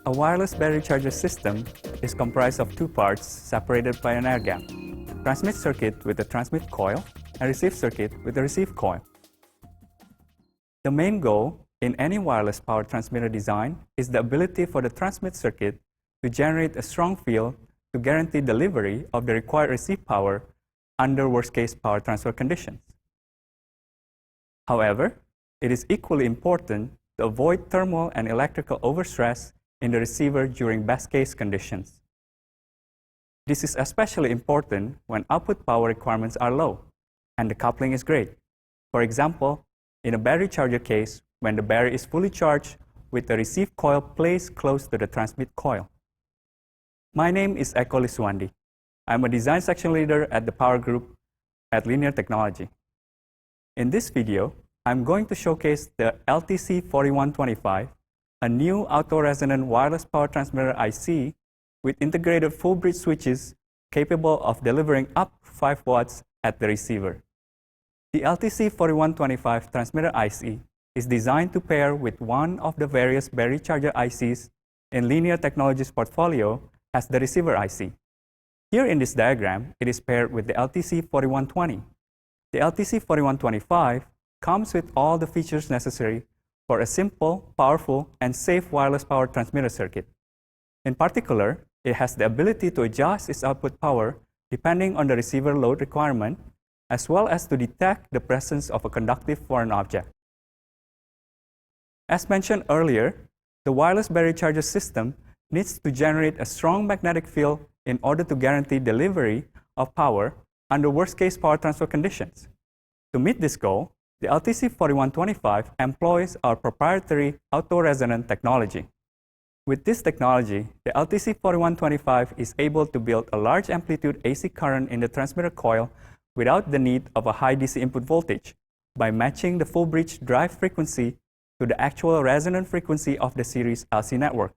A wireless battery charger system is comprised of two parts separated by an air gap: transmit circuit with a transmit coil and receive circuit with a receive coil. The main goal in any wireless power transmitter design is the ability for the transmit circuit to generate a strong field to guarantee delivery of the required receive power under worst-case power transfer conditions. However, it is equally important to avoid thermal and electrical overstress in the receiver during best-case conditions. This is especially important when output power requirements are low and the coupling is great. For example, in a battery charger case, when the battery is fully charged with the receive coil placed close to the transmit coil. My name is Eko Liswandi. I'm a design section leader at the power group at Linear Technology. In this video, I'm going to showcase the LTC4125, a new AutoResonant wireless power transmitter IC with integrated full bridge switches capable of delivering up to 5 watts at the receiver. The LTC4125 transmitter IC is designed to pair with one of the various battery charger ICs in Linear Technology's portfolio as the receiver IC. Here in this diagram, it is paired with the LTC4120. The LTC4125 comes with all the features necessary for a simple, powerful, and safe wireless power transmitter circuit. In particular, it has the ability to adjust its output power depending on the receiver load requirement, as well as to detect the presence of a conductive foreign object. As mentioned earlier, the wireless battery charger system needs to generate a strong magnetic field in order to guarantee delivery of power under worst-case power transfer conditions. To meet this goal, the LTC4125 employs our proprietary AutoResonant technology. With this technology, the LTC4125 is able to build a large amplitude AC current in the transmitter coil without the need of a high DC input voltage by matching the full bridge drive frequency to the actual resonant frequency of the series LC network.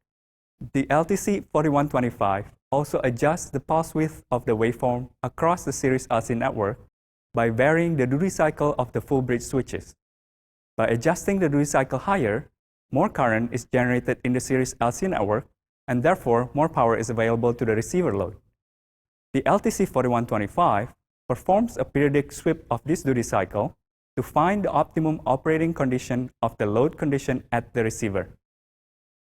The LTC4125 also adjusts the pulse width of the waveform across the series LC network by varying the duty cycle of the full bridge switches. By adjusting the duty cycle higher, more current is generated in the series LC network, and therefore more power is available to the receiver load. The LTC4125 performs a periodic sweep of this duty cycle to find the optimum operating condition of the load condition at the receiver.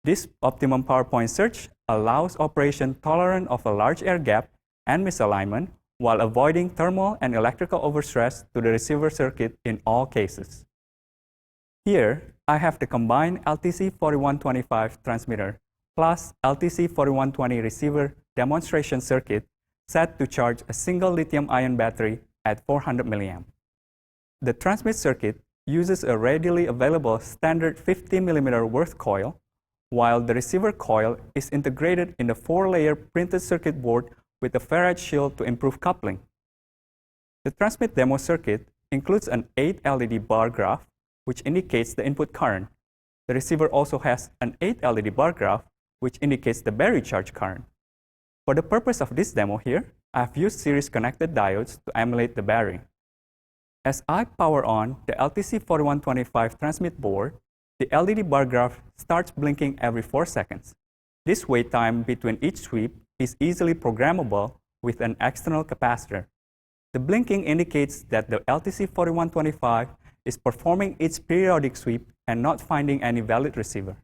This optimum power point search allows operation tolerant of a large air gap and misalignment while avoiding thermal and electrical overstress to the receiver circuit in all cases. Here, I have the combined LTC4125 transmitter plus LTC4120 receiver demonstration circuit set to charge a single lithium-ion battery at 400 mA. The transmit circuit uses a readily available standard 50 mm Worth coil, while the receiver coil is integrated in the 4-layer printed circuit board with a ferrite shield to improve coupling. The transmit demo circuit includes an 8 LED bar graph, which indicates the input current. The receiver also has an 8 LED bar graph, which indicates the battery charge current. For the purpose of this demo here, I have used series connected diodes to emulate the battery. As I power on the LTC4125 transmit board, the LED bar graph starts blinking every 4 seconds. This wait time between each sweep is easily programmable with an external capacitor. The blinking indicates that the LTC4125 is performing its periodic sweep and not finding any valid receiver.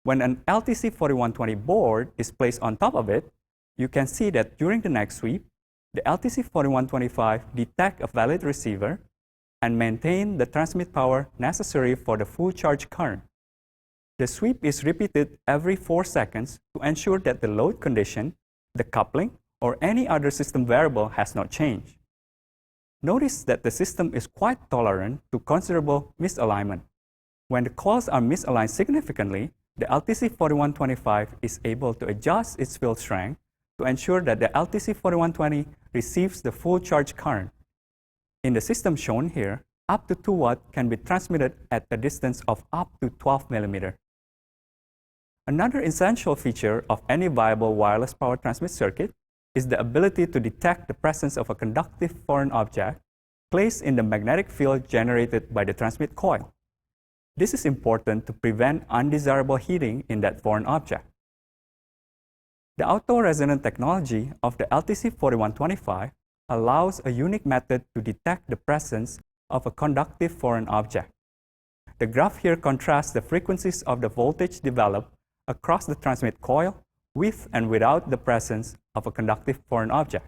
When an LTC4120 board is placed on top of it, you can see that during the next sweep, the LTC4125 detects a valid receiver and maintains the transmit power necessary for the full charge current. The sweep is repeated every 4 seconds to ensure that the load condition, the coupling, or any other system variable has not changed. Notice that the system is quite tolerant to considerable misalignment. When the coils are misaligned significantly, the LTC4125 is able to adjust its field strength to ensure that the LTC4120 receives the full charge current. In the system shown here, up to 2 watts can be transmitted at a distance of up to 12 mm. Another essential feature of any viable wireless power transmit circuit is the ability to detect the presence of a conductive foreign object placed in the magnetic field generated by the transmit coil. This is important to prevent undesirable heating in that foreign object. The AutoResonant technology of the LTC4125 allows a unique method to detect the presence of a conductive foreign object. The graph here contrasts the frequencies of the voltage developed across the transmit coil with and without the presence of a conductive foreign object.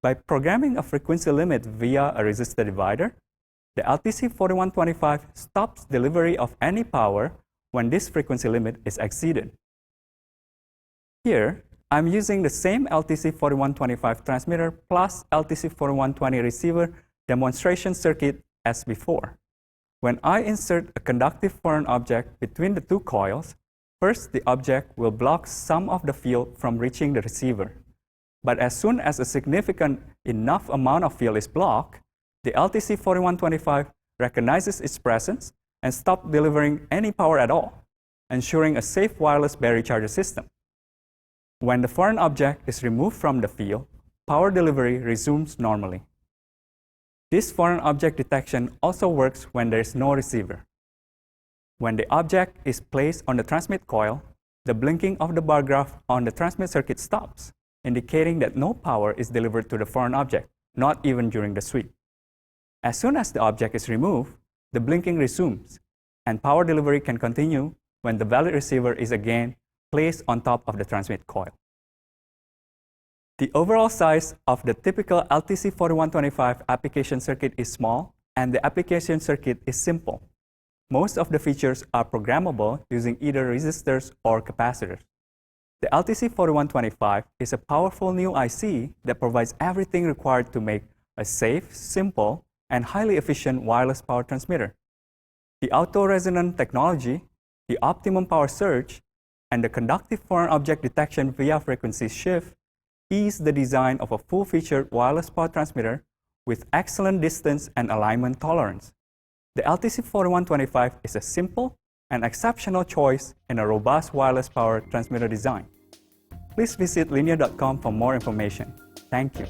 By programming a frequency limit via a resistor divider, the LTC4125 stops delivery of any power when this frequency limit is exceeded. Here, I'm using the same LTC4125 transmitter plus LTC4120 receiver demonstration circuit as before. When I insert a conductive foreign object between the two coils, first the object will block some of the field from reaching the receiver. But as soon as a significant enough amount of field is blocked, the LTC4125 recognizes its presence and stops delivering any power at all, ensuring a safe wireless battery charger system. When the foreign object is removed from the field, power delivery resumes normally. This foreign object detection also works when there is no receiver. When the object is placed on the transmit coil, the blinking of the bar graph on the transmit circuit stops, indicating that no power is delivered to the foreign object, not even during the sweep. As soon as the object is removed, the blinking resumes, and power delivery can continue when the valid receiver is again placed on top of the transmit coil. The overall size of the typical LTC4125 application circuit is small, and the application circuit is simple. Most of the features are programmable using either resistors or capacitors. The LTC4125 is a powerful new IC that provides everything required to make a safe, simple, and highly efficient wireless power transmitter. The AutoResonant technology, the optimum power surge, and the conductive foreign object detection via frequency shift ease the design of a full-featured wireless power transmitter with excellent distance and alignment tolerance. The LTC4125 is a simple and exceptional choice in a robust wireless power transmitter design. Please visit linear.com for more information. Thank you.